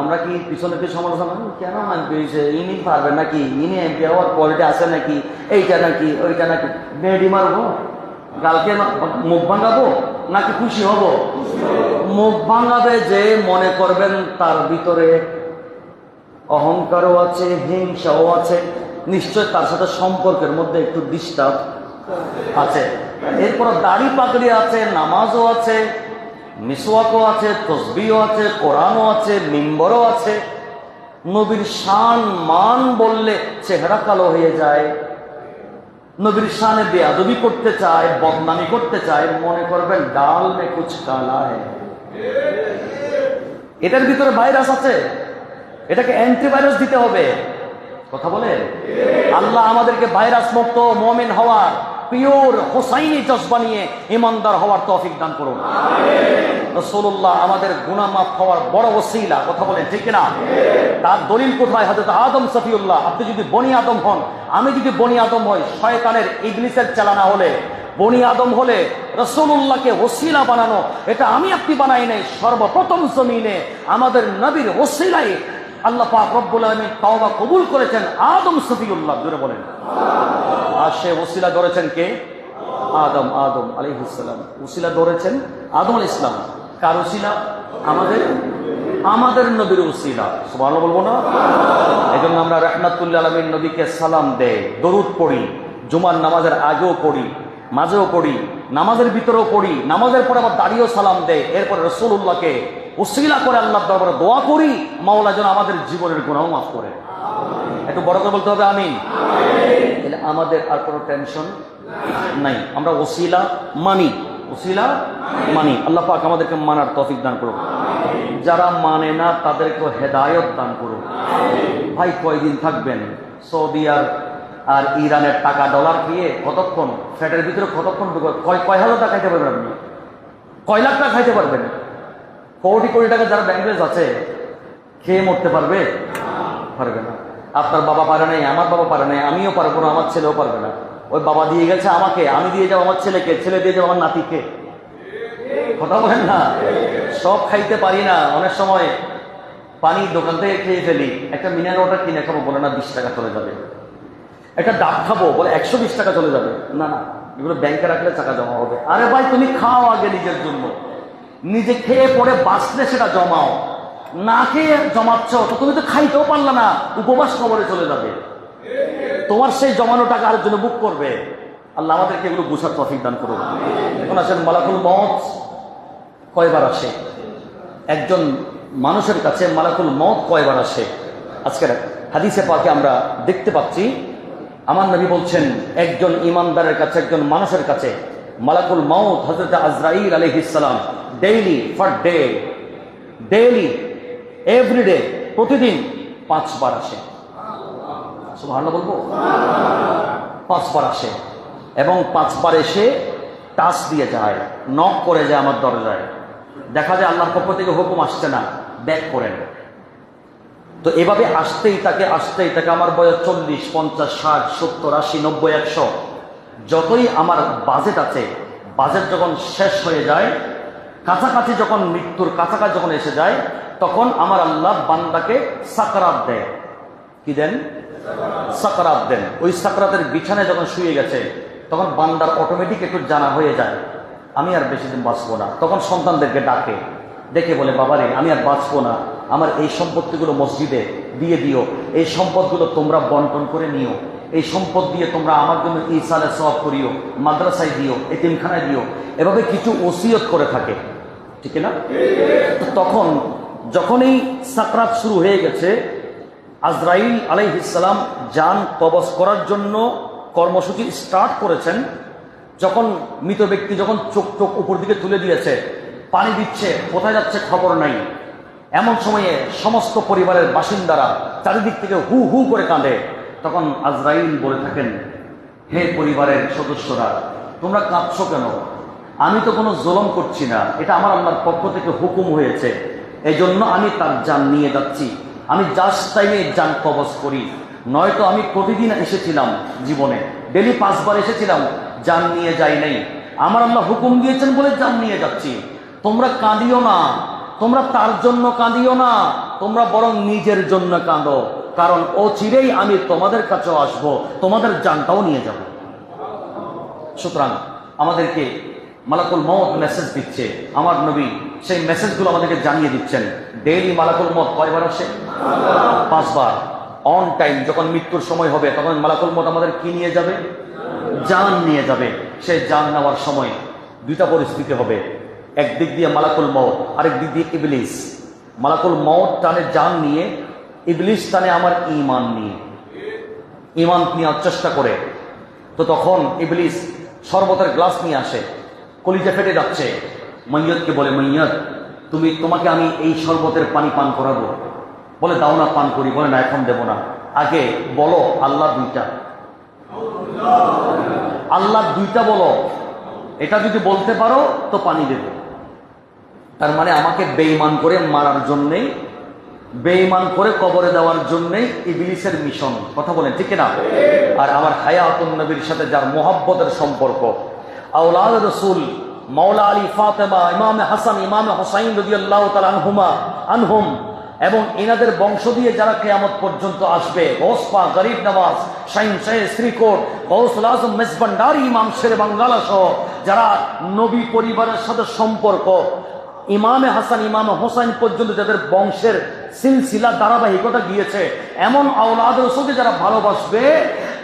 আমরা কি পিছনে কি সমালোচনা, কেন এমপি হয়েছে, ইনি পারবেন নাকি, ইনি এমপি হওয়ার কোয়ালিটি আছে নাকি, এইটা নাকি ওইটা নাকি, বেডি মারবো, গালকে মুখ ভাঙাবো, নাকি খুশি হব? মুখ ভাঙাবে যে মনে করবেন তার ভিতরে অহংকারও আছে, হিংসাও আছে, নিশ্চয় তার সাথে সম্পর্কের মধ্যে একটু ডিস্টার্ব আছে। এরপর দাড়ি পাগড়ি আছে, নামাজও আছে, মিসওয়াকও আছে, তসবিহও আছে, কোরআনও আছে, মিম্বরও আছে। নবীর শান মান বললে চেহারা কালো হয়ে যায়, নবীর শানে বেয়াদবি করতে চায়, বদনামি করতে চায়, মনে করবেন ডাল মে কুছ কালা হ্যায়। এটার ভিতরে ভাইরাস আছে, এটাকে অ্যান্টিভাইরাস দিতে হবে। কথা বলেন? আল্লাহ আমাদেরকে ভাইরাস মুক্ত মুমিন হওয়ার, পিওর হোসাইনি জজবা নিয়ে ইমানদার হওয়ার তৌফিক দান করুন। রাসূলুল্লাহ আমাদের গুনাহ মাফ হওয়ার বড় ওসিলা। কথা বলেন ঠিক না? তার দলিল কোথায়? হযরত আদম সফিউল্লাহ। আপনি যদি বনি আদম হন, আমি যদি বনি আদম হই, শয়তানের ইবলিসের চালানা হলে, বনি আদম হলে রাসূলুল্লাহকে ওসিলা বানানো, এটা আমি আপনি বানাই নাই। সর্বপ্রথম জমিনে আমাদের নবীর ওসিলায় আল্লাহ পাক রব্বুল আলামিন তওবা কবুল করেছেন আদম সফিউল্লাহ। জোরে বলেন। আর সে ওসিলা ধরেছেন কে? আদম আলাইহিস সালাম। ওসিলা ধরেছেন আদম আলাইহিস সালাম। কার ওসিলা? আমাদের নবীর ওসিলা। সুবহানাল্লাহ বলবো না? এজন্য আমরা রাহমাতুল আলামিন নবীকে সালাম দেই, দরুদ পড়ি, জুমার নামাজের আগেও পড়ি, মাঝেও পড়ি, নামাজের ভিতরেও পড়ি, নামাজের পরে আবার দাঁড়িয়েও সালাম দেয়। এরপরে রাসূলুল্লাহকে ওসিলা করে আল্লাহর দরবারে দোয়া করি, মাওলা যেন আমাদের জীবনের গুনাহ মাফ করে। একটু বড় করে বলতে হবে আমিন। তাহলে আমাদের আর কোনো টেনশন নাই, আমরা ওসিলা মানি, ওসিলা মানি। আল্লাহ পাক আমাদেরকে মানার তৌফিক দান করুন। যারা মানে না তাদেরকে হেদায়েত দান করুন। ভাই কয়দিন থাকবেন? সৌদি আর ইরানের টাকা ডলার খেয়ে কতক্ষণ ফ্যাটের ভিতরে কতক্ষণ কয় হাজার টাকা খাইতে পারবেন? আপনি কয় লাখ টাকা খাইতে পারবেন? 40 কোটি টাকা যারা ব্যাংকেজ আছে খেয়ে মরতে পারবে? পারবে না। আপনার বাবা পারে নাই, আমার বাবা পারে নাই, আমিও পারবো না, আমার ছেলেও পারবে না। ওই বাবা দিয়ে গেছে আমাকে, আমি দিয়ে যাবো আমার ছেলেকে, ছেলে দিয়ে যাবো আমার নাতিকে। কথা বলেন না? সব খাইতে পারি না। অনেক সময় পানি দোকান থেকে খেয়ে ফেলি, একটা মিনারেল ওয়াটার কিনে খাবো, বলে না 20 টাকা চলে যাবে। একটা ডাব খাবো, বলে 120 টাকা চলে যাবে। না না, এগুলো ব্যাংকে রাখলে টাকা জমা হবে। আরে ভাই তুমি খাও আগে নিজের জন্য, নিজে খেয়ে পরে বাঁচলে সেটা জমাও। না খেয়ে জমাচ্ছ তো তুমি তো খাইতেও পারলা না, উপবাস কবরে চলে যাবে। তোমার সেই জমানো টাকা আর জন্য বুক করবে। আল্লাহ আমাদেরকে এগুলো বুঝার তৌফিক দান করুন। এখন আসেন, মালাকুল মউত কয়বার আসে? একজন মানুষের কাছে মালাকুল মউত কয়বার আসে? আজকের হাদিসে পাকে আমরা দেখতে পাচ্ছি, আমার নবী বলছেন একজন ইমানদারের কাছে, একজন মানুষের কাছে মালাকুল মউত হযরত আজরাইল আলাইহিস সালাম ডেইলি এভরিডে, প্রতিদিন 5 বার আসে। সুবহানাল্লাহ বলবো? 5 বার আসে এবং 5 বার এসে টাচ দিয়ে যায়, নক করে যায় আমার দরজায়। দেখা যায় আল্লাহর পক্ষ থেকে হুকুম আসছে না, ব্যাক করেন। তো এভাবে আসতেই থাকে। আমার বয়স 40, 50, 60, 70, 80, 90, 100, যতই আমার বাজেট আছে, বাজেট যখন শেষ হয়ে যায়, কাছাকাছি যখন মৃত্যুর কাছাকাছি যখন এসে যায়, তখন আমার আল্লাহ বান্দাকে সাকরাত দেয়। কি দেন? সাকরাত দেন। ওই সাকরাতের বিছানায় যখন শুয়ে গেছে, তখন বান্দার অটোমেটিক একটু জানা হয়ে যায় আমি আর বেশি দিন বাঁচবো না। তখন সন্তানদেরকে ডেকে বলে, বাবারে আমি আর বাঁচবো না, আমার এই সম্পত্তিগুলো মসজিদে দিয়ে দিও, এই সম্পদগুলো তোমরা বন্টন করে নিও, এই সম্পদ দিয়ে তোমরা আমার জন্য ইসালে সওয়াব করিও, মাদ্রাসায় দিও, এতিমখানায় দিও। এভাবে কিছু ওসিয়ত করে থাকে, ঠিক না? তখন যখনই সাকরাত শুরু হয়ে গেছে, আজরাইল আলাইহিস সালাম জান কবজ করার জন্য কর্মসূচি স্টার্ট করেছেন। যখন মৃত ব্যক্তি যখন চোখ উপর দিকে তুলে দিয়েছে, পানি দিচ্ছে, কোথায় যাচ্ছে খবর নাই, এমন সময়ে সমস্ত পরিবারের বাসিন্দারা চারিদিক থেকে হু হু করে কাঁদে। তখন আজরাইল বলে থাকেন, হে পরিবারের সদস্যরা, তোমরা কাঁদছো কেন? আমি তো কোনো জুলুম করছি না, এটা আমার আল্লাহর পক্ষ থেকে হুকুম হয়েছে, এই জন্য আমি তার জান নিয়ে যাচ্ছি। আমি জাস্ট টাইমে জান কবজ করি, নয়তো আমি প্রতিদিন এসেছিলাম, জীবনে ডেলি 5 বার এসেছিলাম, জান নিয়ে যাই নাই। আমার আল্লাহ হুকুম দিয়েছেন বলে জান নিয়ে যাচ্ছি। তোমরা কাঁদিও না, তোমরা তার জন্য কাঁদিও না, তোমরা বরং নিজের জন্য কাঁদো, কারণ অচিরেই আমি তোমাদের কাছেও আসবো, তোমাদের জানটাও নিয়ে যাব। সুতরাং আমাদেরকে মালাকুল মউত মেসেজ দিচ্ছে, আমার নবী সেই মেসেজগুলো আমাদেরকে জানিয়ে দিচ্ছেন। ডেইলি মালাকুল মউত কয়বার আসে? 5 বার। অন টাইম যখন মৃত্যুর সময় হবে, তখন মালাকুল মউত আমাদের কি নিয়ে যাবে? জান নিয়ে যাবে। সেই জান নেওয়ার সময় 2টা পরিস্থিতি হবে, একদিক দিয়ে মালাকুল মউত, আরেক দিক দিয়ে ইবলিস। মালাকুল মউত টানে জান নিয়ে, ইবলিস টানে আমার ঈমান নিয়ে, ঈমান নেওয়ার চেষ্টা করে। তো তখন ইবলিস শরবতের গ্লাস নিয়ে আসে, কলিজা ফেটে যাচ্ছে, মাইয়তকে বলে, মাইয়ত তোমাকে আমি এই শরবতের পানি পান করাবো। বলে, দাও না, পান করি। বলে, না, এখন দেব না, আগে বলো আল্লাহ 2টা, আল্লাহ 2টা বলো, এটা যদি বলতে পারো তো পানি দেব। তার মানে আমাকে বেঈমান করে মারার জন্যেই, বেঈমান করে কবরে দেওয়ার জন্যেই ইবলিসের মিশন। কথা বলেন ঠিক না? আর আমার হায়াতুন নবীর সাথে যার মোহাব্বতের সম্পর্ক, আওলাদ রাসূল মাওলা আলী, ফাতেমা, ইমাম হাসান, ইমাম হুসাইন রাদিয়াল্লাহু তাআলা আনহুম এবং এনাদের বংশ দিয়ে যারা কিয়ামত পর্যন্ত আসবে, গৌস পাক, গরিব নওয়াজ, শাইন শাহ শ্রীকোট, গৌসুল আজম মেজবান্ডারি, ইমাম শের বাঙ্গালা সহ যারা নবী পরিবারের সাথে সম্পর্ক, ইমামে হাসান, ইমামে হোসাইন পর্যন্ত যাদের বংশের সিলসিলা ধারাবাহিকতা গিয়েছে, এমন আওলাদ রাসূলকে যারা ভালোবাসবে,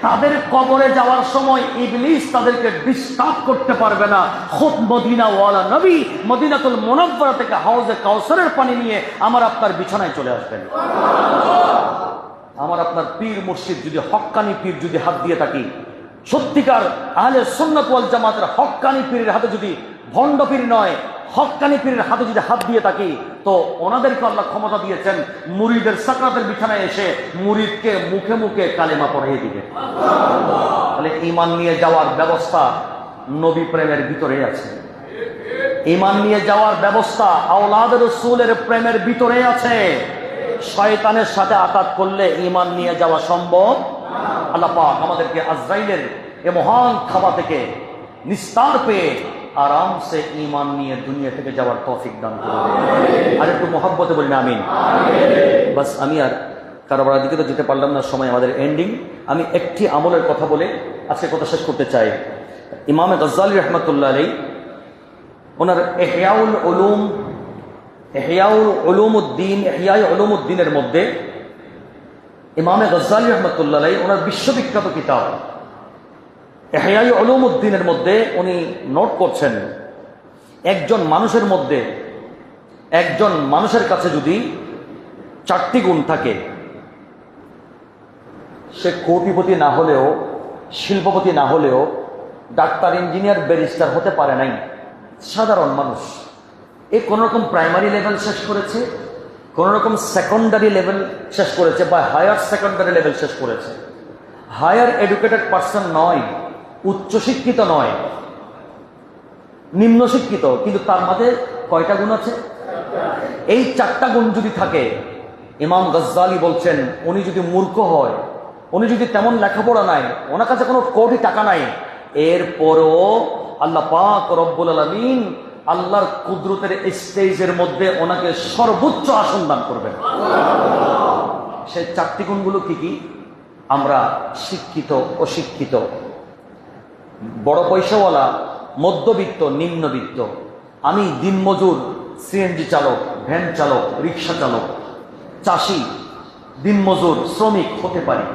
তাদের কবরে যাওয়ার সময় ইবলিস তাদেরকে ডিস্টার্ব করতে পারবে না। খুদ মদিনা ওয়ালা নবী মদিনাতুল মুনাওয়ারা থেকে হাউজে কাউসারের পানি নিয়ে আমার আপনার বিছানায় চলে আসবেন। আমার আপনার পীর মুর্শিদ যদি, হক্কানি পীর যদি হাত দিয়ে থাকি, সত্যিকার আহলে সুন্নাত ওয়াল জামাতের হক্কানি পীরের হাতে যদি, ভণ্ড পীর নয়, হক্কানি পীরের হাতে যদি হাত দিয়ে থাকি, তো ওনাদেরকে আল্লাহ ক্ষমতা দিয়েছেন মুরিদের সাকরাতের বিছানায় এসে মুরিদকে মুখে মুখে কালেমা পড়িয়ে দিবে। তাহলে ঈমান নিয়ে যাওয়ার ব্যবস্থা নবী প্রেমের ভিতরে আছে। ঈমান নিয়ে যাওয়ার ব্যবস্থা আওলাদ রাসূলের প্রেমের ভিতরে আছে। শয়তানের সাথে আঘাত করলে ঈমান নিয়ে যাওয়া সম্ভব। আল্লাহ পাক আমাদেরকে আজরাইলের এ মহান খাবা থেকে নিস্তার পেয়ে আরামসে ঈমান নিয়ে দুনিয়া থেকে যাওয়ার তৌফিক দান করুন। আর একটু মোহাব্বতে বললেন আমিন। বাস, আমি আর কারবার দিকে তো যেতে পারলাম না, সময় আমাদের এন্ডিং। আমি একটি আমলের কথা বলে আজকে কথা শেষ করতে চাই। ইমাম গজ্জালী রহমতুল্লাহ আলাইহি ওনার ইহয়াউল উলুমুদ্দিনের মধ্যে ইমাম গজ্জালী রহমতুল্লাহ আলাইহি ওনার বিশ্ববিখ্যাত কিতাব ইহয়ায়ে উলুমুদ্দিনের মধ্যে উনি নোট করছেন, একজন মানুষের কাছে যদি 4টি গুণ থাকে, সে কোটিপতি না হলেও, শিল্পপতি না হলেও, ডাক্তার, ইঞ্জিনিয়ার, ব্যারিস্টার হতে পারে নাই, সাধারণ মানুষ। এ কোনোরকম প্রাইমারি লেভেল শেষ করেছে, কোনোরকম সেকেন্ডারি লেভেল শেষ করেছে, বা হায়ার সেকেন্ডারি লেভেল শেষ করেছে। হায়ার এডুকেটেড পার্সন নয়, উচ্চশিক্ষিত নয়, নিম্ন শিক্ষিত, কিন্তু তার মাঝে কয়টা গুণ আছে? এই 4টা গুণ যদি থাকে, ইমাম গজ্জালী বলছেন, উনি যদি মূর্খ হয়, উনি যদি তেমন লেখাপড়া নাই, ওনার কাছে কোনো কোটি টাকা নাই, এরপরও আল্লাহ পাক রব্বুল আলামিন আল্লাহর কুদরতের স্টেজের মধ্যে ওনাকে সর্বোচ্চ আসন দান করবেন। সেই 4টি গুণগুলো কি কি? আমরা শিক্ষিত, অশিক্ষিত, বড় পয়সাওয়ালা, মধ্যবিত্ত, নিম্নবিত্ত, আমি দিনমজুর, সিএনজি চালক, ভ্যান চালক, রিক্সা চালক, চাষি, দিনমজুর, শ্রমিক হতে পারি,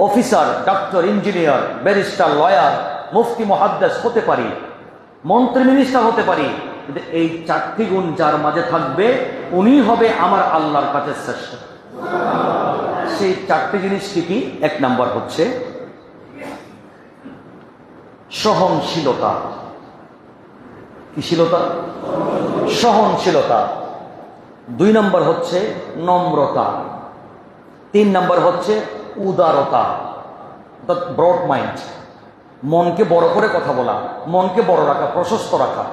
officer, doctor, engineer, barrister, lawyer, মুফতি, মুহাদ্দিস হতে পারি, মন্ত্রী, মিনিস্টার হতে পারি। কিন্তু এই 4টি গুণ যার মাঝে থাকবে, উনি হবে আমার আল্লাহর কাছে শ্রেষ্ঠ। সেই 4টি জিনিস কি কি? 1 নাম্বার হচ্ছে সহনশীলতা। কি শীলতা? সহনশীলতা। 2 নম্বর হচ্ছে নম্রতা। 3 নম্বর হচ্ছে উদারতা, ব্রড মাইন্ড, মনকে বড় করে কথা বলা, মনকে বড় রাখা, প্রশস্ত রাখা।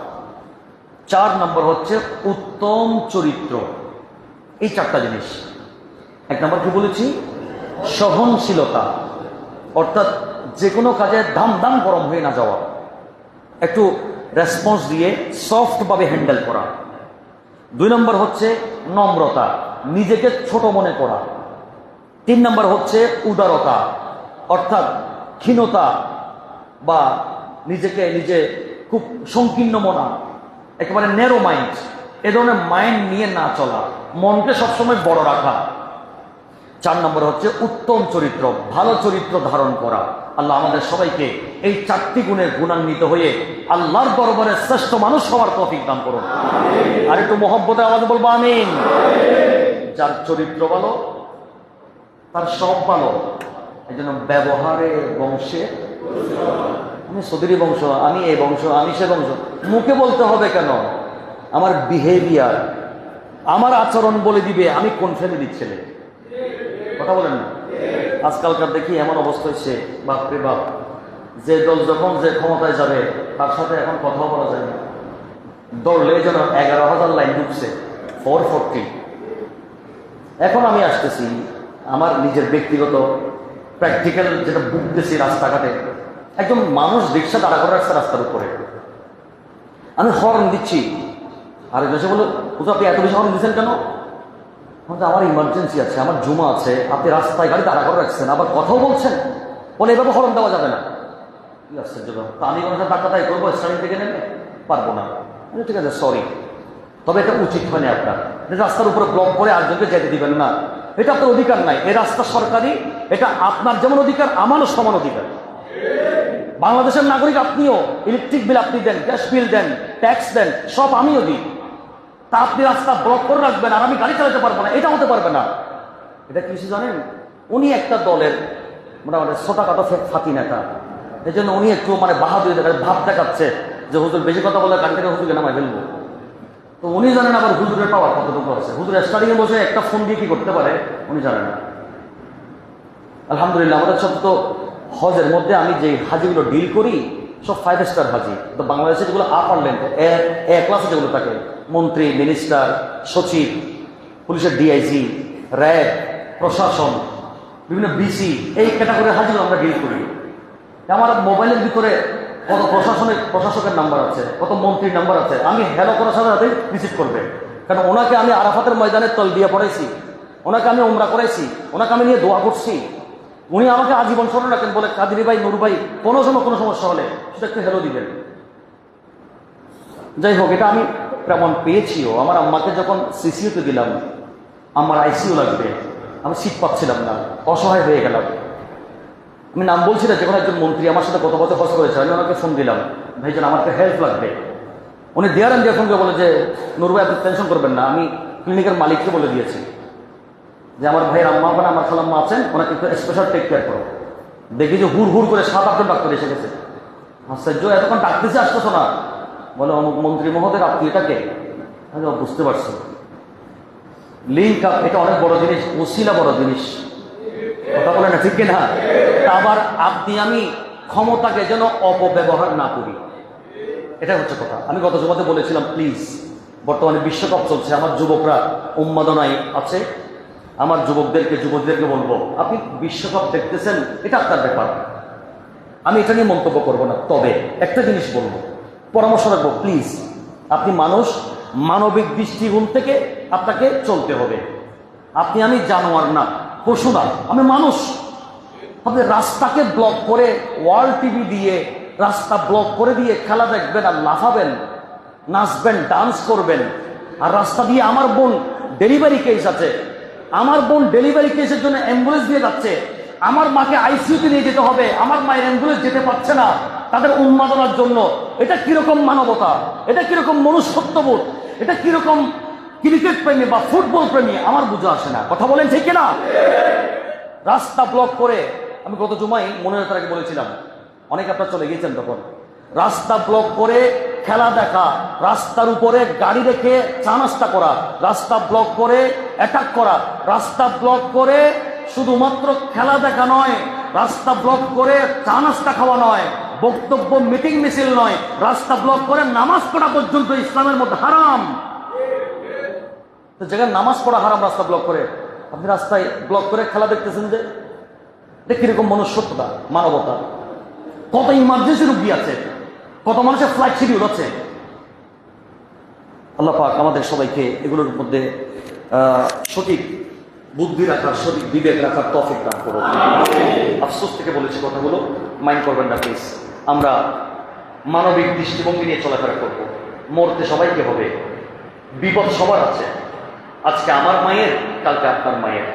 4 নম্বর হচ্ছে উত্তম চরিত্র। এই 4টা জিনিস। 1 নম্বর কি বলেছি? সহনশীলতা, অর্থাৎ যে কোনো কাজে দাম গরম হয়ে না যাওয়া, একটু রেসপন্স দিয়ে সফটভাবে হ্যান্ডেল করা। 2 নম্বর হচ্ছে নম্রতা, নিজেকে ছোট মনে করা। 3 নম্বর হচ্ছে উদারতা, অর্থাৎ ক্ষীণতা বা নিজে খুব সংকীর্ণ মনা, একেবারে ন্যারো মাইন্ড, এ ধরনের মাইন্ড নিয়ে না চলা, মনকে সবসময় বড় রাখা। 4 নম্বর হচ্ছে উত্তম চরিত্র, ভালো চরিত্র ধারণ করা। আল্লাহ আমাদের সবাইকে এই 4টি গুণের গুণান্বিত হয়ে আল্লাহর দরবারে শ্রেষ্ঠ মানুষ হওয়ার তৌফিক দান করুন। আর একটু মহব্বতে আওয়াজ বলবো আমিন। যার চরিত্র ভালো, তার সব ভালো। এই জন্য ব্যবহারে, বংশে, আমি সদরি বংশ, আমি এই বংশ, আমি সে বংশ, মুখে বলতে হবে কেন? আমার বিহেভিয়ার, আমার আচরণ বলে দিবে আমি কোন ফ্যামিলির ছেলে। কথা বলেন না? আজকালকার দেখি এমন অবস্থা হচ্ছে, বাপরে বাপ, যে দল যখন যে ক্ষমতায় যাবে তার সাথে এখন কথাও বলা যায় না। দৌড়লে যেন 11,000 লাইন ঢুকছে, 440। এখন আমি আসতেছি আমার নিজের ব্যক্তিগত প্র্যাকটিক্যাল যেটা ভুগতেছি রাস্তাঘাটে, একজন মানুষ রিক্সা দাঁড়া করে রাখছে রাস্তার উপরে, আমি হর্ন দিচ্ছি, আরেকজন এসে বলল, হুজুর আপনি এত বেশি হর্ন দিচ্ছেন কেন? আমার ইমার্জেন্সি আছে, আমার জুমা আছে, আপনি রাস্তায় গাড়ি দাঁড়া করে রাখছেন, আবার কথাও বলছেন, বলে এভাবে হর্ন দেওয়া যাবে না। কি আসছে তা আমি কোনো টাকাটাই করবো, স্টার্টিং থেকে নেবে পারবো না। ঠিক আছে, সরি, তবে এটা উচিত হয়নি আপনার, রাস্তার উপরে ব্লক করে আরেকজনকে যেতে দিবেন না, এটা আপনার অধিকার নাই। এই রাস্তা সরকারি, এটা আপনার যেমন অধিকার আমারও সমান অধিকার। বাংলাদেশের নাগরিক আপনিও, ইলেকট্রিক বিল আপনি দেন, গ্যাস বিল দেন, ট্যাক্স দেন, সব আমিও দিই। তা আপনি রাস্তা ব্লক করে রাখবেন আর আমি গাড়ি চালাতে পারবো না, এটা হতে পারবে না। এটা কিছু জানেন, উনি একটা দলের মোটামুটি ছোটখাটো ফাঁকি নেতা, এই জন্য উনি একটু বাহাদুরি ভাব দেখাচ্ছে যে হুজুর বেশি কথা বলে গাড়ি থেকে হুজুরকে নামাই ফেলবো। তো উনি জানেন আবার হুজুরের পাওয়ার কতটুকু আছে, হুজুর স্টাডিং এ বসে একটা ফোন দিয়ে কি করতে পারে উনি জানেন না। আলহামদুলিল্লাহ, আমাদের সব তো হজের মধ্যে আমি যে হাজিগুলো ডিল করি সব 5 স্টার হাজি। তো বাংলাদেশে যেগুলো আপার লেন্থ এ ক্লাসে যেগুলো থাকে, মন্ত্রী, মিনিস্টার, সচিব, পুলিশের ডিআইজি, র্যাব, প্রশাসন, বিভিন্ন বিসি, এই ক্যাটাগরির হাজিগুলো আমরা ডিল করি। আমার মোবাইলের ভিতরে কত প্রশাসকের নাম্বার আছে, কত মন্ত্রীর নাম্বার আছে, আমি হ্যালো করার সাথে সাথে রিসিভ করবে। কারণ ওনাকে আমি আরাফাতের ময়দানে তলবিয়া পড়াইছি, ওনাকে আমি উমরা করাইছি, ওনাকে আমি নিয়ে দোয়া করছি, উনি আমাকে আজীবন স্মরণ রাখেন, বলে কাদিরি ভাই, নুর ভাই, কোনো সময় কোনো সমস্যা হলে সেটা একটু হ্যালো দিবেন। যাই হোক, এটা আমি প্রমাণ পেয়েছিও। আমার আম্মাকে যখন সিসিউতে দিলাম, আমার আইসিইউ লাগবে, আমি সিট পাচ্ছিলাম না, অসহায় হয়ে গেলাম। আমি নাম বলছি না, যে কোনো একজন মন্ত্রী আমার সাথে কত বছর হজ করেছে, আমি ওনাকে ফোন দিলাম, ভাইজান আমাকে হেল্প লাগবে। উনি দেয়ারেন দিয়ে ফোন করে বলে যে, নুর ভাই আপনি টেনশন করবেন না, আমি ক্লিনিকের মালিককে বলে দিয়েছি যে আমার ভাইয়ের আম্মা মানে আমার খালাম্মা আছেন, ওনাকে একটু স্পেশাল টেক কেয়ার করো। দেখি যে হুড় হুড় করে 7-8 ডাক্তার এসে গেছে। আশ্চর্য, এতক্ষণ ডাকতেছে আসতেছো না, বলে অমুক মন্ত্রী মহোদয় আপনি এটাকে। আমি বুঝতে পারছি, লিঙ্ক আপ, এটা অনেক বড় জিনিস, ওসিলা বড় জিনিস, কথা বলে না, ঠিক কিনা? আবার আপনি আমি ক্ষমতাকে যেন অপব্যবহার না করি, এটা হচ্ছে কথা। আমি গত জমাতে বলেছিলাম, প্লিজ, বর্তমানে বিশ্বকাপ চলছে, আমার যুবকরা উন্মাদনায় আছে, আমার যুবকদেরকে বলবো, আপনি বিশ্বকাপ দেখতেছেন, এটা আপনার ব্যাপার, আমি এটা নিয়ে মন্তব্য করবো না। তবে একটা জিনিস বলবো, পরামর্শ রাখবো, প্লিজ, আপনি মানুষ, মানবিক দৃষ্টিকোণ থেকে আপনাকে চলতে হবে। আপনি আমি জানোয়ার না, পশু না, আমি মানুষ। আপনি রাস্তাকে ব্লক করে ওয়ার্ল্ড টিভি দিয়ে রাস্তা ব্লক করে দিয়ে খেলা দেখবেন আর লাফাবেন, নাচবেন, ডান্স করবেন। আর রাস্তা দিয়ে আমার বোন ডেলিভারি কেস আছে, আমার বোন ডেলিভারি কেসের জন্য অ্যাম্বুলেন্স দিয়ে যাচ্ছে, আমার মাকে আইসিইউতে নিয়ে যেতে হবে, আমার মায়ের অ্যাম্বুলেন্স যেতে পারছে না তাদের উন্মাদনার জন্য। এটা কিরকম মানবতা, এটা কিরকম মনুষ্যত্ববোধ, এটা কিরকম ক্রিকেট প্রেমী বা ফুটবল প্রেমী, আমার বুঝে আসে না। কথা বলেন ঠিক কিনা? রাস্তা ব্লক করে, আমি গত জুমায় মনে তাকে বলেছিলাম, অনেকে আপনারা চলে গিয়েছেন তখন, রাস্তা ব্লক করে খেলা দেখা, রাস্তার উপরে গাড়ি রেখে চা নাস্তা করা, রাস্তা ব্লক করে অ্যাটাক করা, রাস্তা ব্লক করে শুধুমাত্র খেলা দেখা নয়, রাস্তা ব্লক করে চা নাস্তা খাওয়া নয়, বক্তব্য মিটিং মিছিল নয়, রাস্তা ব্লক করে নামাজ পড়া পর্যন্ত ইসলামের মধ্যে হারাম। তো যেখানে নামাজ পড়া হারাম, রাস্তা ব্লক করে আপনি রাস্তায় ব্লক করে খেলা দেখতেছেন, যে এটা কিরকম মনুষ্যত্বতা, মানবতা? কত ইমার্জেন্সি রুগী আছে, কত মানুষের ফ্লাইট শিডিউল আছে। আল্লাহ পাক আমাদের সবাইকে এগুলোর মধ্যে সঠিক বুদ্ধি রাখার, সঠিক বিবেক রাখার তৌফিক দান করুন। আফসোস থেকে বলেছি কথাগুলো, মাইন্ড করবেন না প্লিজ। আমরা মানবিক দৃষ্টিভঙ্গি নিয়ে চলাফেরা করব। মরতে সবাইকে হবে, বিপদ সবার আছে। আজকে আমার মায়ের, কালকে আপনার মায়ের।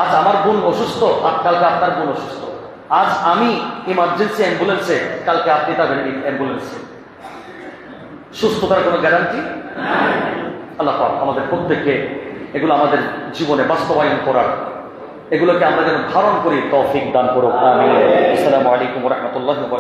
আজ আমার বোন অসুস্থ, আর কালকে আপনার বোন অসুস্থ। আজ আমি ইমার্জেন্সি অ্যাম্বুলেন্সে, কালকে আপনি তাদের অ্যাম্বুলেন্সে। সুস্থতার কোনো গ্যারান্টি? আল্লাহ পাক আমাদের প্রত্যেককে এগুলো আমাদের জীবনে বাস্তবায়ন করার, এগুলোকে আমরা যেন ধারণ করি তৌফিক দান করুক। আমিন। আসসালামু আলাইকুম ওয়া রাহমাতুল্লাহি ওয়া বারাকাতুহু।